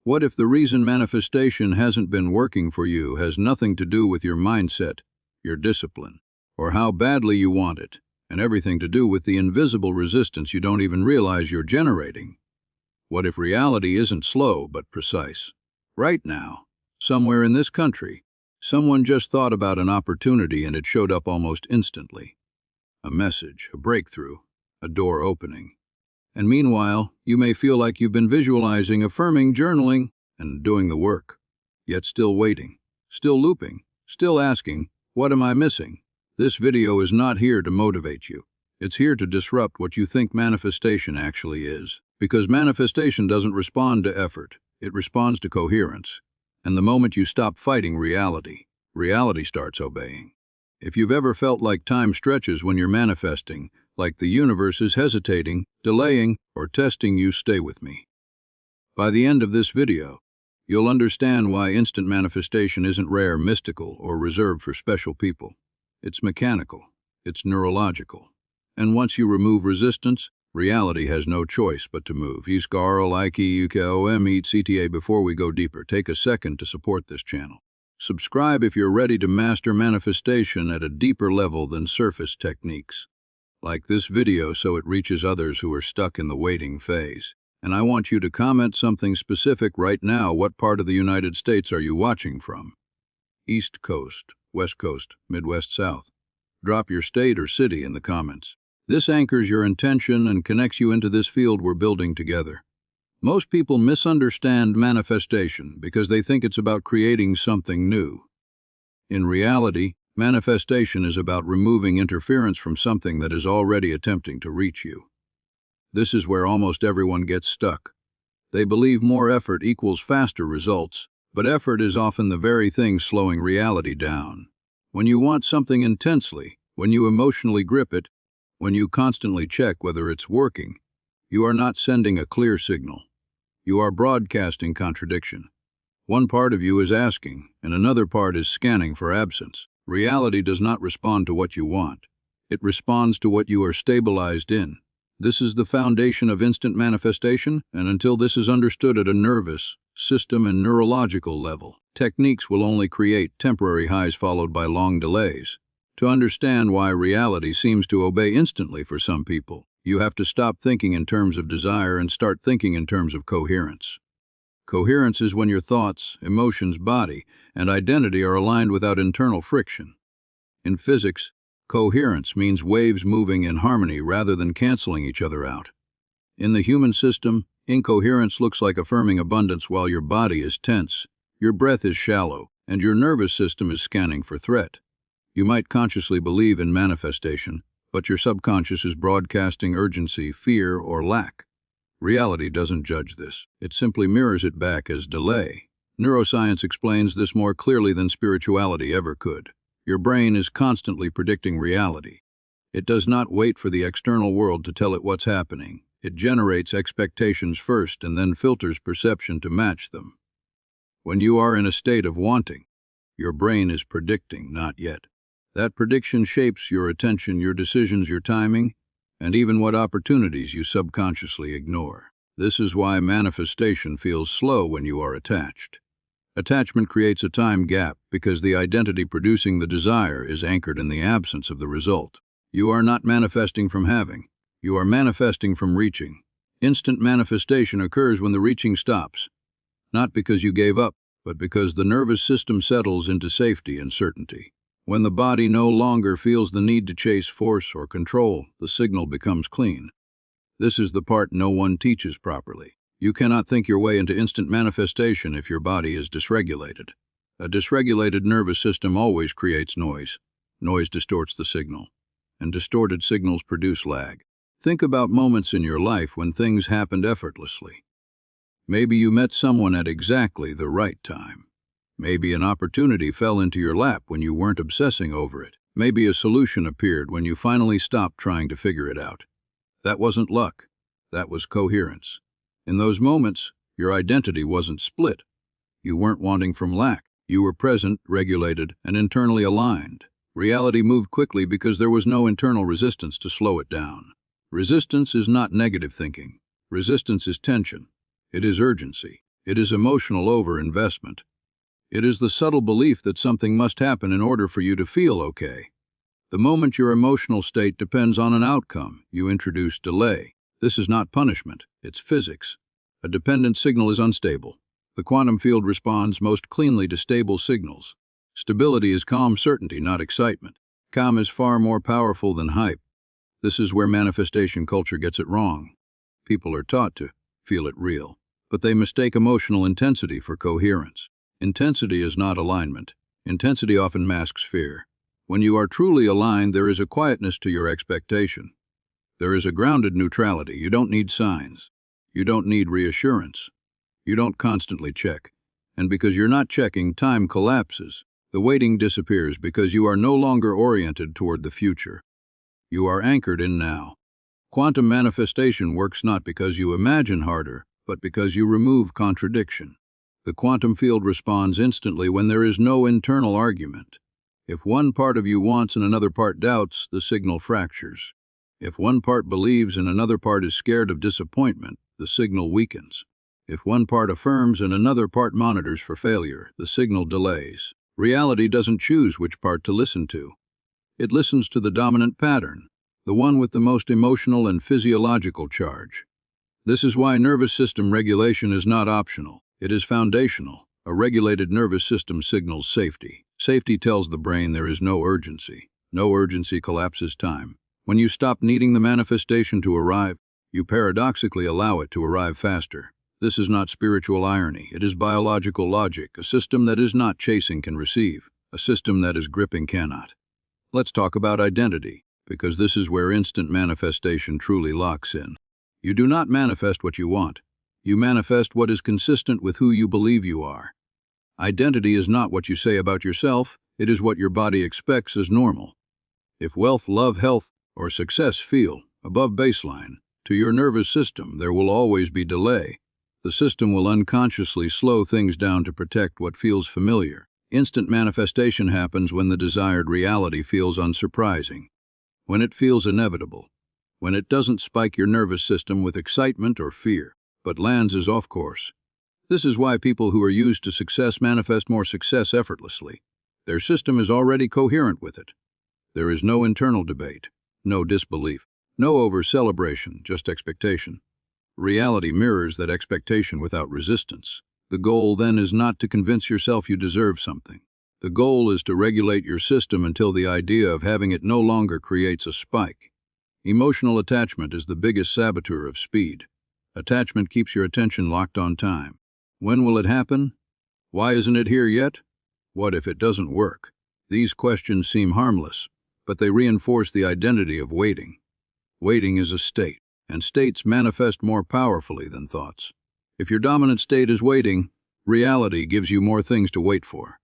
What if the reason manifestation hasn't been working for you has nothing to do with your mindset, your discipline, or how badly you want it, and everything to do with the invisible resistance you don't even realize you're generating? What if reality isn't slow but precise? Right now, somewhere in this country, someone just thought about an opportunity and it showed up almost instantly. A message, a breakthrough, a door opening. And meanwhile, you may feel like you've been visualizing, affirming, journaling, and doing the work, yet still waiting, still looping, still asking, what am I missing? This video is not here to motivate you. It's here to disrupt what you think manifestation actually is. Because manifestation doesn't respond to effort, it responds to coherence. And the moment you stop fighting reality, reality starts obeying. If you've ever felt like time stretches when you're manifesting, like the universe is hesitating, delaying, or testing you, stay with me. By the end of this video, you'll understand why instant manifestation isn't rare, mystical, or reserved for special people. It's mechanical. It's neurological. And once you remove resistance, reality has no choice but to move. Before we go deeper, take a second to support this channel. Subscribe if you're ready to master manifestation at a deeper level than surface techniques. Like this video so it reaches others who are stuck in the waiting phase. And I want you to comment something specific right now. What part of the United States are you watching from? East Coast, West Coast, Midwest, South. Drop your state or city in the comments. This anchors your intention and connects you into this field we're building together. Most people misunderstand manifestation because they think it's about creating something new. In reality, manifestation is about removing interference from something that is already attempting to reach you. This is where almost everyone gets stuck. They believe more effort equals faster results, but effort is often the very thing slowing reality down. When you want something intensely, when you emotionally grip it, when you constantly check whether it's working, you are not sending a clear signal. You are broadcasting contradiction. One part of you is asking, and another part is scanning for absence. Reality does not respond to what you want. It responds to what you are stabilized in. This is the foundation of instant manifestation, and until this is understood at a nervous, system, and neurological level, techniques will only create temporary highs followed by long delays. To understand why reality seems to obey instantly for some people, you have to stop thinking in terms of desire and start thinking in terms of coherence. Coherence is when your thoughts, emotions, body, and identity are aligned without internal friction. In physics, coherence means waves moving in harmony rather than canceling each other out. In the human system, incoherence looks like affirming abundance while your body is tense, your breath is shallow, and your nervous system is scanning for threat. You might consciously believe in manifestation, but your subconscious is broadcasting urgency, fear, or lack. Reality doesn't judge this. It simply mirrors it back as delay. Neuroscience explains this more clearly than spirituality ever could. Your brain is constantly predicting reality. It does not wait for the external world to tell it what's happening. It generates expectations first and then filters perception to match them. When you are in a state of wanting, your brain is predicting, not yet. That prediction shapes your attention, your decisions, your timing, and even what opportunities you subconsciously ignore. This is why manifestation feels slow when you are attached. Attachment creates a time gap because the identity producing the desire is anchored in the absence of the result. You are not manifesting from having. You are manifesting from reaching. Instant manifestation occurs when the reaching stops, not because you gave up, but because the nervous system settles into safety and certainty. When the body no longer feels the need to chase, force, or control, the signal becomes clean. This is the part no one teaches properly. You cannot think your way into instant manifestation if your body is dysregulated. A dysregulated nervous system always creates noise. Noise distorts the signal, and distorted signals produce lag. Think about moments in your life when things happened effortlessly. Maybe you met someone at exactly the right time. Maybe an opportunity fell into your lap when you weren't obsessing over it. Maybe a solution appeared when you finally stopped trying to figure it out. That wasn't luck. That was coherence. In those moments, your identity wasn't split. You weren't wanting from lack. You were present, regulated, and internally aligned. Reality moved quickly because there was no internal resistance to slow it down. Resistance is not negative thinking. Resistance is tension. It is urgency. It is emotional overinvestment. It is the subtle belief that something must happen in order for you to feel okay. The moment your emotional state depends on an outcome, you introduce delay. This is not punishment, it's physics. A dependent signal is unstable. The quantum field responds most cleanly to stable signals. Stability is calm certainty, not excitement. Calm is far more powerful than hype. This is where manifestation culture gets it wrong. People are taught to feel it real, but they mistake emotional intensity for coherence. Intensity is not alignment. Intensity often masks fear. When you are truly aligned, there is a quietness to your expectation. There is a grounded neutrality. You don't need signs. You don't need reassurance. You don't constantly check. And because you're not checking, time collapses. The waiting disappears because you are no longer oriented toward the future. You are anchored in now. Quantum manifestation works not because you imagine harder, but because you remove contradiction. The quantum field responds instantly when there is no internal argument. If one part of you wants and another part doubts, the signal fractures. If one part believes and another part is scared of disappointment, the signal weakens. If one part affirms and another part monitors for failure, the signal delays. Reality doesn't choose which part to listen to. It listens to the dominant pattern, the one with the most emotional and physiological charge. This is why nervous system regulation is not optional. It is foundational. A regulated nervous system signals safety. Safety tells the brain there is no urgency. No urgency collapses time. When you stop needing the manifestation to arrive, you paradoxically allow it to arrive faster. This is not spiritual irony. It is biological logic. A system that is not chasing can receive. A system that is gripping cannot. Let's talk about identity, because this is where instant manifestation truly locks in. You do not manifest what you want. You manifest what is consistent with who you believe you are. Identity is not what you say about yourself, it is what your body expects as normal. If wealth, love, health, or success feel above baseline, to your nervous system there will always be delay. The system will unconsciously slow things down to protect what feels familiar. Instant manifestation happens when the desired reality feels unsurprising, when it feels inevitable, when it doesn't spike your nervous system with excitement or fear, but lands as off course. This is why people who are used to success manifest more success effortlessly. Their system is already coherent with it. There is no internal debate, no disbelief, no over-celebration, just expectation. Reality mirrors that expectation without resistance. The goal then is not to convince yourself you deserve something. The goal is to regulate your system until the idea of having it no longer creates a spike. Emotional attachment is the biggest saboteur of speed. Attachment keeps your attention locked on time. When will it happen? Why isn't it here yet? What if it doesn't work? These questions seem harmless, but they reinforce the identity of waiting. Waiting is a state, and states manifest more powerfully than thoughts. If your dominant state is waiting, reality gives you more things to wait for.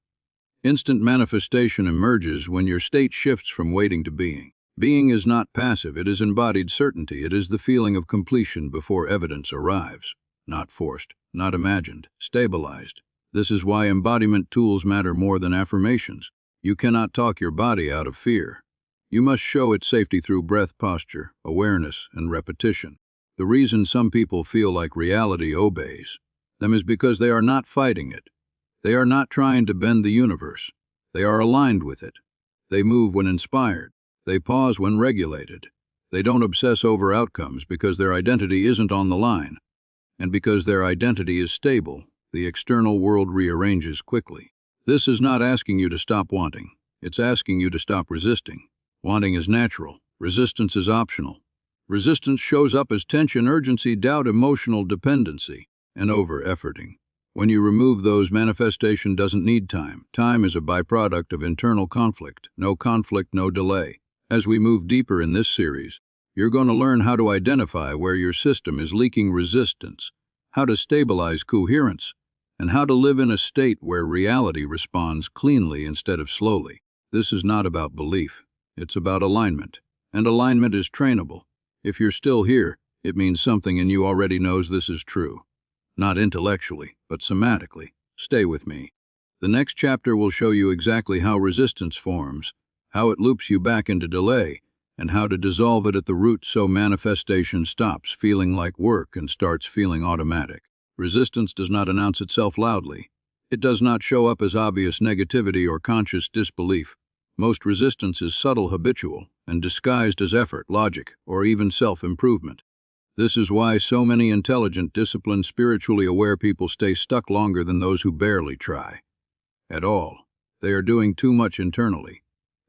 Instant manifestation emerges when your state shifts from waiting to being. Being is not passive, it is embodied certainty. It is the feeling of completion before evidence arrives. Not forced, not imagined, stabilized. This is why embodiment tools matter more than affirmations. You cannot talk your body out of fear. You must show it safety through breath, posture, awareness, and repetition. The reason some people feel like reality obeys them is because they are not fighting it. They are not trying to bend the universe. They are aligned with it. They move when inspired. They pause when regulated. They don't obsess over outcomes because their identity isn't on the line. And because their identity is stable, the external world rearranges quickly. This is not asking you to stop wanting. It's asking you to stop resisting. Wanting is natural. Resistance is optional. Resistance shows up as tension, urgency, doubt, emotional dependency, and over-efforting. When you remove those, manifestation doesn't need time. Time is a byproduct of internal conflict. No conflict, no delay. As we move deeper in this series, you're going to learn how to identify where your system is leaking resistance, how to stabilize coherence, and how to live in a state where reality responds cleanly instead of slowly. This is not about belief. It's about alignment. And alignment is trainable. If you're still here, it means something in you already knows this is true. Not intellectually, but somatically. Stay with me. The next chapter will show you exactly how resistance forms, how it loops you back into delay, and how to dissolve it at the root so manifestation stops feeling like work and starts feeling automatic. Resistance does not announce itself loudly. It does not show up as obvious negativity or conscious disbelief. Most resistance is subtle, habitual, and disguised as effort, logic, or even self-improvement. This is why so many intelligent, disciplined, spiritually aware people stay stuck longer than those who barely try at all. They are doing too much internally.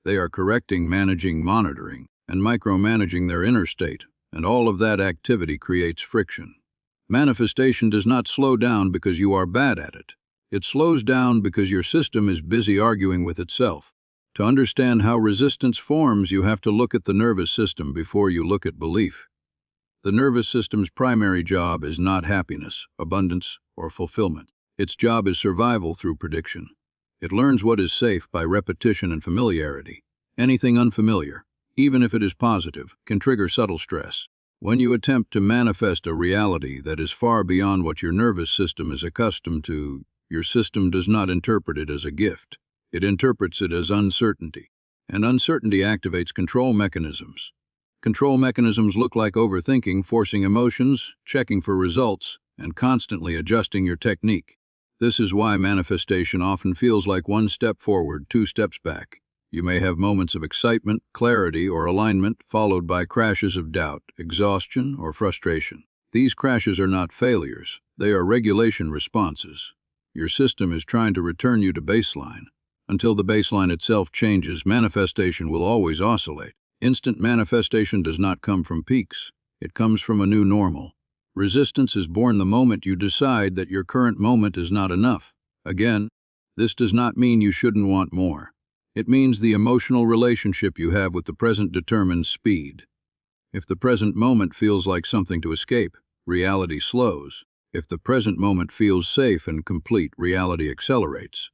They are correcting, managing, monitoring, and micromanaging their inner state, and all of that activity creates friction. Manifestation does not slow down because you are bad at it. It slows down because your system is busy arguing with itself. To understand how resistance forms, you have to look at the nervous system before you look at belief. The nervous system's primary job is not happiness, abundance, or fulfillment. Its job is survival through prediction. It learns what is safe by repetition and familiarity. Anything unfamiliar, even if it is positive, can trigger subtle stress. When you attempt to manifest a reality that is far beyond what your nervous system is accustomed to, your system does not interpret it as a gift. It interprets it as uncertainty, and uncertainty activates control mechanisms. Control mechanisms look like overthinking, forcing emotions, checking for results, and constantly adjusting your technique. This is why manifestation often feels like one step forward, two steps back. You may have moments of excitement, clarity, or alignment, followed by crashes of doubt, exhaustion, or frustration. These crashes are not failures. They are regulation responses. Your system is trying to return you to baseline. Until the baseline itself changes, manifestation will always oscillate. Instant manifestation does not come from peaks. It comes from a new normal. Resistance is born the moment you decide that your current moment is not enough. Again, this does not mean you shouldn't want more. It means the emotional relationship you have with the present determines speed. If the present moment feels like something to escape, reality slows. If the present moment feels safe and complete, reality accelerates.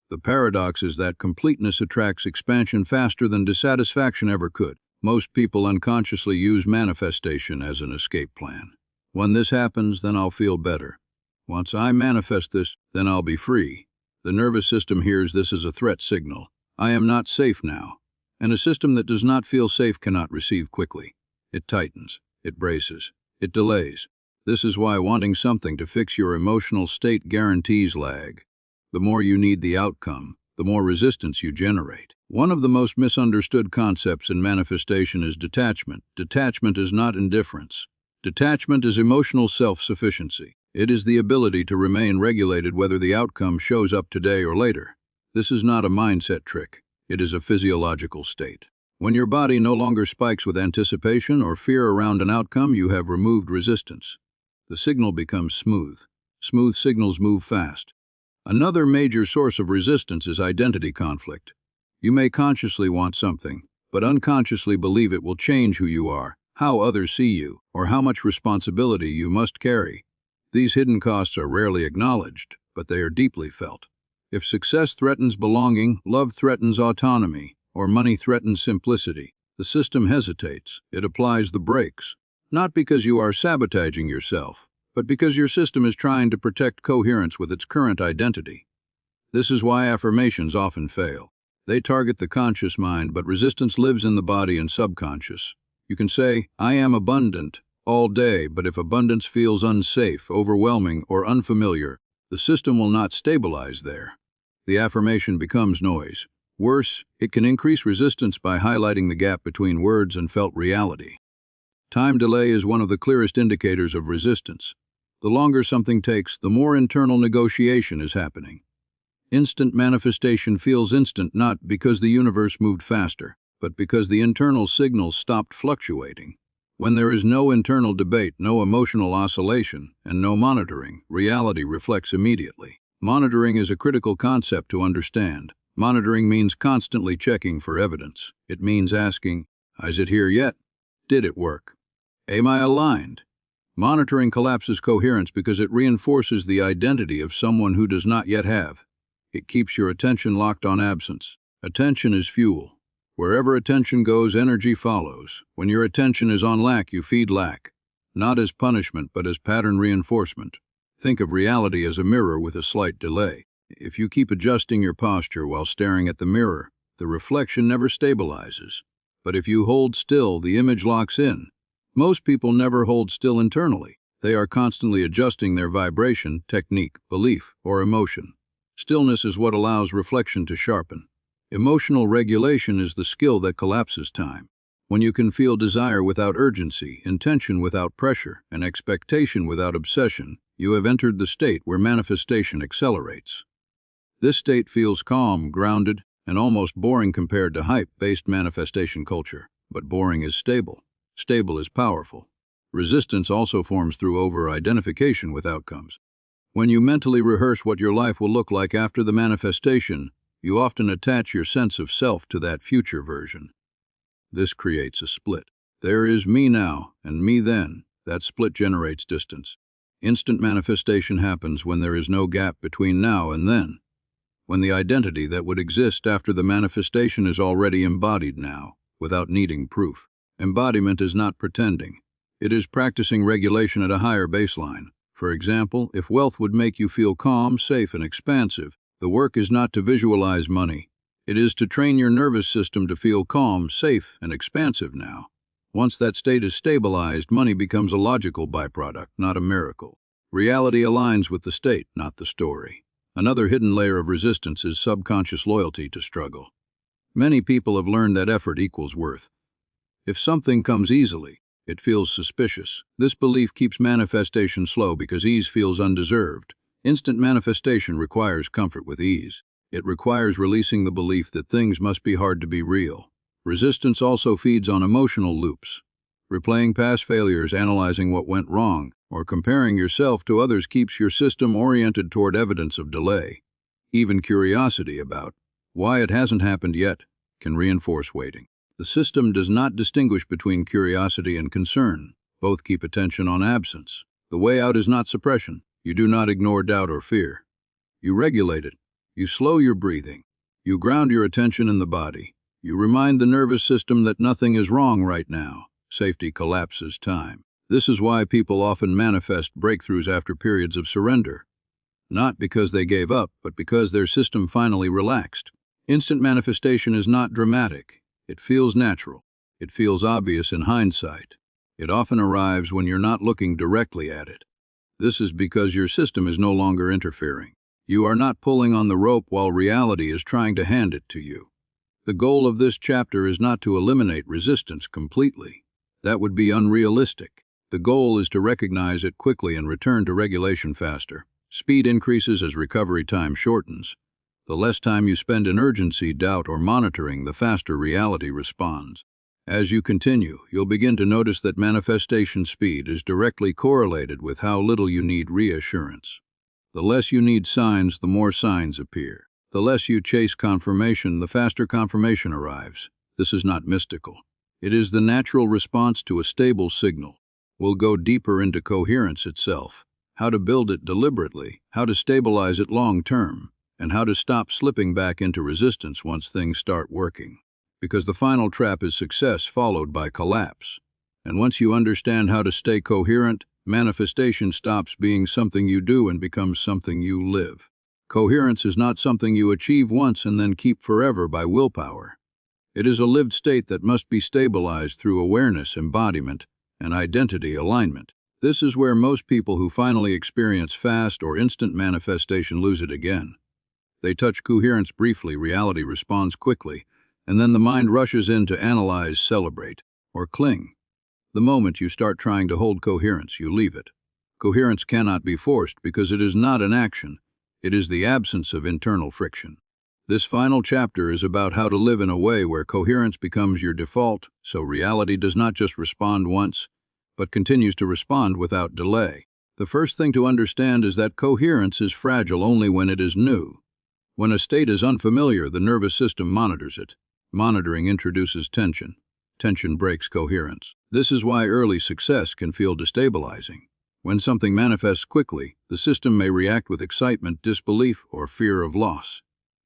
The paradox is that completeness attracts expansion faster than dissatisfaction ever could. Most people unconsciously use manifestation as an escape plan. When this happens, then I'll feel better. Once I manifest this, then I'll be free. The nervous system hears this as a threat signal. I am not safe now. And a system that does not feel safe cannot receive quickly. It tightens, it braces, it delays. This is why wanting something to fix your emotional state guarantees lag. The more you need the outcome, the more resistance you generate. One of the most misunderstood concepts in manifestation is detachment. Detachment is not indifference. Detachment is emotional self-sufficiency. It is the ability to remain regulated whether the outcome shows up today or later. This is not a mindset trick. It is a physiological state. When your body no longer spikes with anticipation or fear around an outcome, you have removed resistance. The signal becomes smooth. Smooth signals move fast. Another major source of resistance is identity conflict. You may consciously want something, but unconsciously believe it will change who you are, how others see you, or how much responsibility you must carry. These hidden costs are rarely acknowledged, but they are deeply felt. If success threatens belonging, love threatens autonomy, or money threatens simplicity, the system hesitates. It applies the brakes. Not because you are sabotaging yourself, but because your system is trying to protect coherence with its current identity. This is why affirmations often fail. They target the conscious mind, but resistance lives in the body and subconscious. You can say, I am abundant, all day, but if abundance feels unsafe, overwhelming, or unfamiliar, the system will not stabilize there. The affirmation becomes noise. Worse, it can increase resistance by highlighting the gap between words and felt reality. Time delay is one of the clearest indicators of resistance. The longer something takes, the more internal negotiation is happening. Instant manifestation feels instant not because the universe moved faster, but because the internal signals stopped fluctuating. When there is no internal debate, no emotional oscillation, and no monitoring, reality reflects immediately. Monitoring is a critical concept to understand. Monitoring means constantly checking for evidence. It means asking, is it here yet? Did it work? Am I aligned? Monitoring collapses coherence because it reinforces the identity of someone who does not yet have. It keeps your attention locked on absence. Attention is fuel. Wherever attention goes, energy follows. When your attention is on lack, you feed lack. Not as punishment, but as pattern reinforcement. Think of reality as a mirror with a slight delay. If you keep adjusting your posture while staring at the mirror, the reflection never stabilizes. But if you hold still, the image locks in. Most people never hold still internally. They are constantly adjusting their vibration, technique, belief, or emotion. Stillness is what allows reflection to sharpen. Emotional regulation is the skill that collapses time. When you can feel desire without urgency, intention without pressure, and expectation without obsession, you have entered the state where manifestation accelerates. This state feels calm, grounded, and almost boring compared to hype-based manifestation culture. But boring is stable. Stable is powerful. Resistance also forms through over-identification with outcomes. When you mentally rehearse what your life will look like after the manifestation, you often attach your sense of self to that future version. This creates a split. There is me now and me then. That split generates distance. Instant manifestation happens when there is no gap between now and then, when the identity that would exist after the manifestation is already embodied now, without needing proof. Embodiment is not pretending. It is practicing regulation at a higher baseline. For example, if wealth would make you feel calm, safe, and expansive, the work is not to visualize money. It is to train your nervous system to feel calm, safe, and expansive now. Once that state is stabilized, money becomes a logical byproduct, not a miracle. Reality aligns with the state, not the story. Another hidden layer of resistance is subconscious loyalty to struggle. Many people have learned that effort equals worth. If something comes easily, it feels suspicious. This belief keeps manifestation slow because ease feels undeserved. Instant manifestation requires comfort with ease. It requires releasing the belief that things must be hard to be real. Resistance also feeds on emotional loops. Replaying past failures, analyzing what went wrong, or comparing yourself to others keeps your system oriented toward evidence of delay. Even curiosity about why it hasn't happened yet can reinforce waiting. The system does not distinguish between curiosity and concern. Both keep attention on absence. The way out is not suppression. You do not ignore doubt or fear. You regulate it. You slow your breathing. You ground your attention in the body. You remind the nervous system that nothing is wrong right now. Safety collapses time. This is why people often manifest breakthroughs after periods of surrender. Not because they gave up, but because their system finally relaxed. Instant manifestation is not dramatic. It feels natural. It feels obvious in hindsight. It often arrives when you're not looking directly at it. This is because your system is no longer interfering. You are not pulling on the rope while reality is trying to hand it to you. The goal of this chapter is not to eliminate resistance completely. That would be unrealistic. The goal is to recognize it quickly and return to regulation faster. Speed increases as recovery time shortens. The less time you spend in urgency, doubt, or monitoring, the faster reality responds. As you continue, you'll begin to notice that manifestation speed is directly correlated with how little you need reassurance. The less you need signs, the more signs appear. The less you chase confirmation, the faster confirmation arrives. This is not mystical. It is the natural response to a stable signal. We'll go deeper into coherence itself, how to build it deliberately, how to stabilize it long-term, and how to stop slipping back into resistance once things start working. Because the final trap is success followed by collapse. And once you understand how to stay coherent, manifestation stops being something you do and becomes something you live. Coherence is not something you achieve once and then keep forever by willpower. It is a lived state that must be stabilized through awareness, embodiment, and identity alignment. This is where most people who finally experience fast or instant manifestation lose it again. They touch coherence briefly, reality responds quickly, and then the mind rushes in to analyze, celebrate, or cling. The moment you start trying to hold coherence, you leave it. Coherence cannot be forced because it is not an action. It is the absence of internal friction. This final chapter is about how to live in a way where coherence becomes your default, so reality does not just respond once, but continues to respond without delay. The first thing to understand is that coherence is fragile only when it is new. When a state is unfamiliar, the nervous system monitors it. Monitoring introduces tension. Tension breaks coherence. This is why early success can feel destabilizing. When something manifests quickly, the system may react with excitement, disbelief, or fear of loss.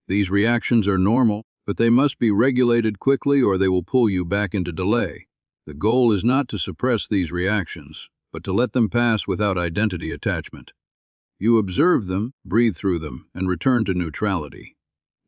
These reactions are normal, but they must be regulated quickly or they will pull you back into delay. The goal is not to suppress these reactions, but to let them pass without identity attachment. You observe them, breathe through them, and return to neutrality.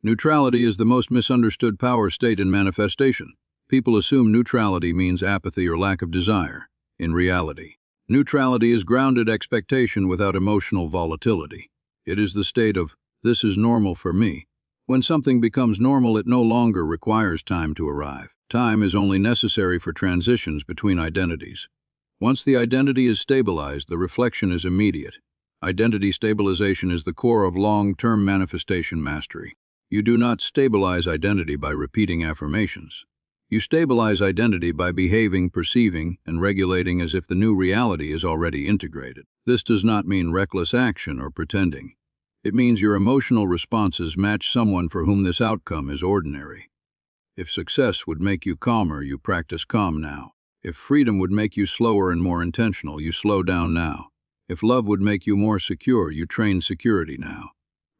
Neutrality is the most misunderstood power state in manifestation. People assume neutrality means apathy or lack of desire. In reality, Neutrality is grounded expectation without emotional volatility. It is the state of, this is normal for me. When something becomes normal, it no longer requires time to arrive. Time is only necessary for transitions between identities. Once the identity is stabilized, the reflection is immediate. Identity stabilization is the core of long-term manifestation mastery. You do not stabilize identity by repeating affirmations. You stabilize identity by behaving, perceiving, and regulating as if the new reality is already integrated. This does not mean reckless action or pretending. It means your emotional responses match someone for whom this outcome is ordinary. If success would make you calmer, you practice calm now. If freedom would make you slower and more intentional, you slow down now. If love would make you more secure, you train security now.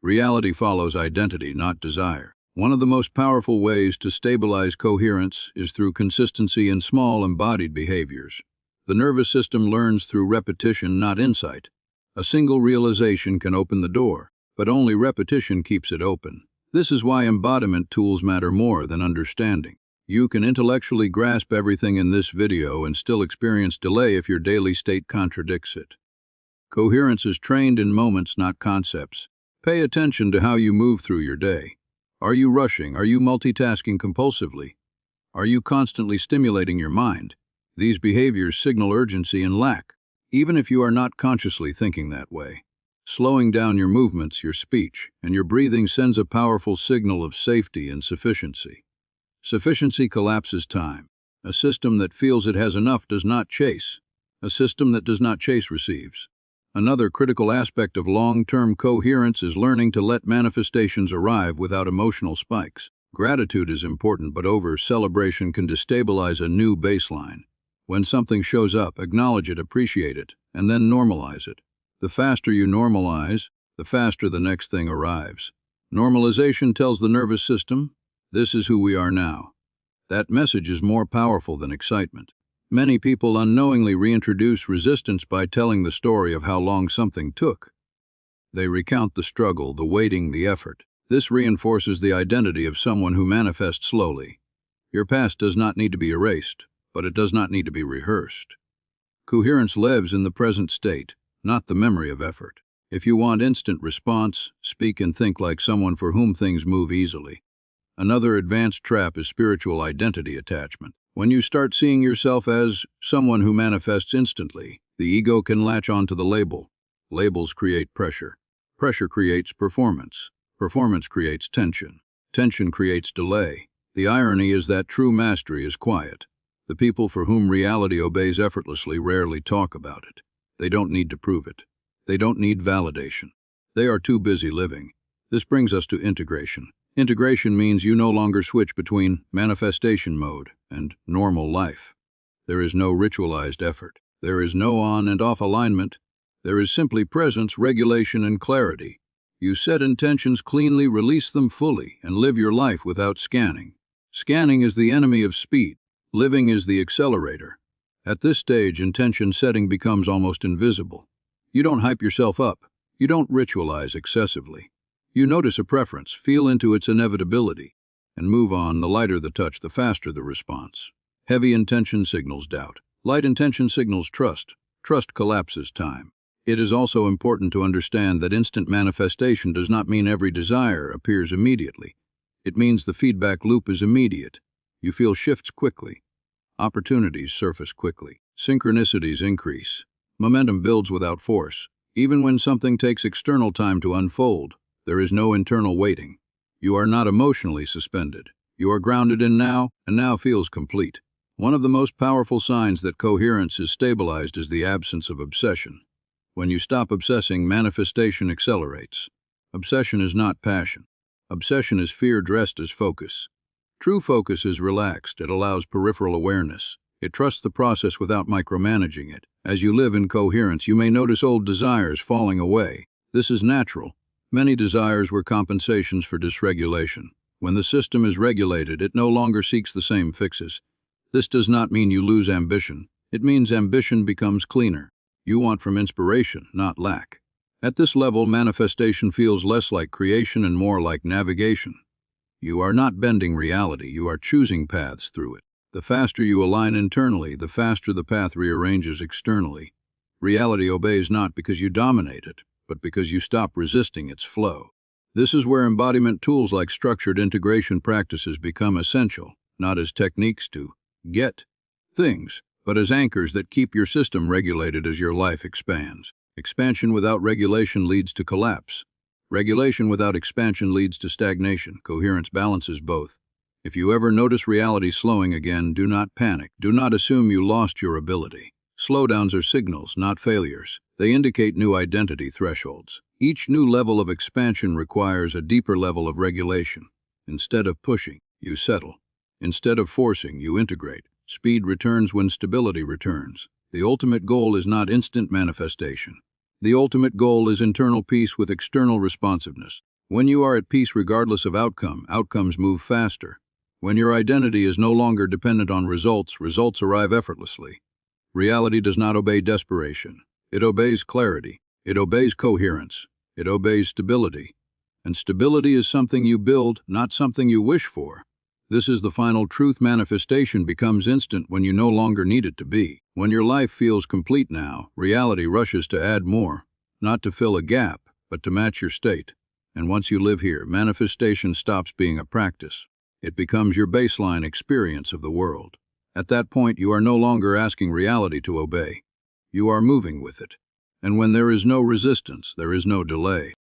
Reality follows identity, not desire. One of the most powerful ways to stabilize coherence is through consistency in small embodied behaviors. The nervous system learns through repetition, not insight. A single realization can open the door, but only repetition keeps it open. This is why embodiment tools matter more than understanding. You can intellectually grasp everything in this video and still experience delay if your daily state contradicts it. Coherence is trained in moments, not concepts. Pay attention to how you move through your day. Are you rushing? Are you multitasking compulsively? Are you constantly stimulating your mind? These behaviors signal urgency and lack, even if you are not consciously thinking that way. Slowing down your movements, your speech, and your breathing sends a powerful signal of safety and sufficiency. Sufficiency collapses time. A system that feels it has enough does not chase. A system that does not chase receives. Another critical aspect of long-term coherence is learning to let manifestations arrive without emotional spikes. Gratitude is important, but over-celebration can destabilize a new baseline. When something shows up, acknowledge it, appreciate it, and then normalize it. The faster you normalize, the faster the next thing arrives. Normalization tells the nervous system, this is who we are now. That message is more powerful than excitement. Many people unknowingly reintroduce resistance by telling the story of how long something took. They recount the struggle, the waiting, the effort. This reinforces the identity of someone who manifests slowly. Your past does not need to be erased, but it does not need to be rehearsed. Coherence lives in the present state, not the memory of effort. If you want instant response, speak and think like someone for whom things move easily. Another advanced trap is spiritual identity attachment. When you start seeing yourself as someone who manifests instantly, the ego can latch onto the label. Labels create pressure. Pressure creates performance. Performance creates tension. Tension creates delay. The irony is that true mastery is quiet. The people for whom reality obeys effortlessly rarely talk about it. They don't need to prove it. They don't need validation. They are too busy living. This brings us to integration. Integration means you no longer switch between manifestation mode and normal life. There is no ritualized effort. There is no on and off alignment. There is simply presence, regulation, and clarity. You set intentions cleanly, release them fully, and live your life without scanning. Scanning is the enemy of speed. Living is the accelerator. At this stage, intention setting becomes almost invisible. You don't hype yourself up. You don't ritualize excessively. You notice a preference, feel into its inevitability, and move on. The lighter the touch, the faster the response. Heavy intention signals doubt. Light intention signals trust. Trust collapses time. It is also important to understand that instant manifestation does not mean every desire appears immediately. It means the feedback loop is immediate. You feel shifts quickly. Opportunities surface quickly. Synchronicities increase. Momentum builds without force. Even when something takes external time to unfold, there is no internal waiting. You are not emotionally suspended. You are grounded in now, and now feels complete. One of the most powerful signs that coherence is stabilized is the absence of obsession. When you stop obsessing, manifestation accelerates. Obsession is not passion. Obsession is fear dressed as focus. True focus is relaxed. It allows peripheral awareness. It trusts the process without micromanaging it. As you live in coherence, you may notice old desires falling away. This is natural. Many desires were compensations for dysregulation. When the system is regulated, it no longer seeks the same fixes. This does not mean you lose ambition. It means ambition becomes cleaner. You want from inspiration, not lack. At this level, manifestation feels less like creation and more like navigation. You are not bending reality, you are choosing paths through it. The faster you align internally, the faster the path rearranges externally. Reality obeys not because you dominate it, but because you stop resisting its flow. This is where embodiment tools like structured integration practices become essential, not as techniques to get things, but as anchors that keep your system regulated as your life expands. Expansion without regulation leads to collapse. Regulation without expansion leads to stagnation. Coherence balances both. If you ever notice reality slowing again, do not panic. Do not assume you lost your ability. Slowdowns are signals, not failures. They indicate new identity thresholds. Each new level of expansion requires a deeper level of regulation. Instead of pushing, you settle. Instead of forcing, you integrate. Speed returns when stability returns. The ultimate goal is not instant manifestation. The ultimate goal is internal peace with external responsiveness. When you are at peace regardless of outcome, outcomes move faster. When your identity is no longer dependent on results, results arrive effortlessly. Reality does not obey desperation. It obeys clarity. It obeys coherence. It obeys stability. And stability is something you build, not something you wish for. This is the final truth. Manifestation becomes instant when you no longer need it to be. When your life feels complete now, reality rushes to add more, not to fill a gap, but to match your state. And once you live here, manifestation stops being a practice. It becomes your baseline experience of the world. At that point, you are no longer asking reality to obey. You are moving with it. And when there is no resistance, there is no delay.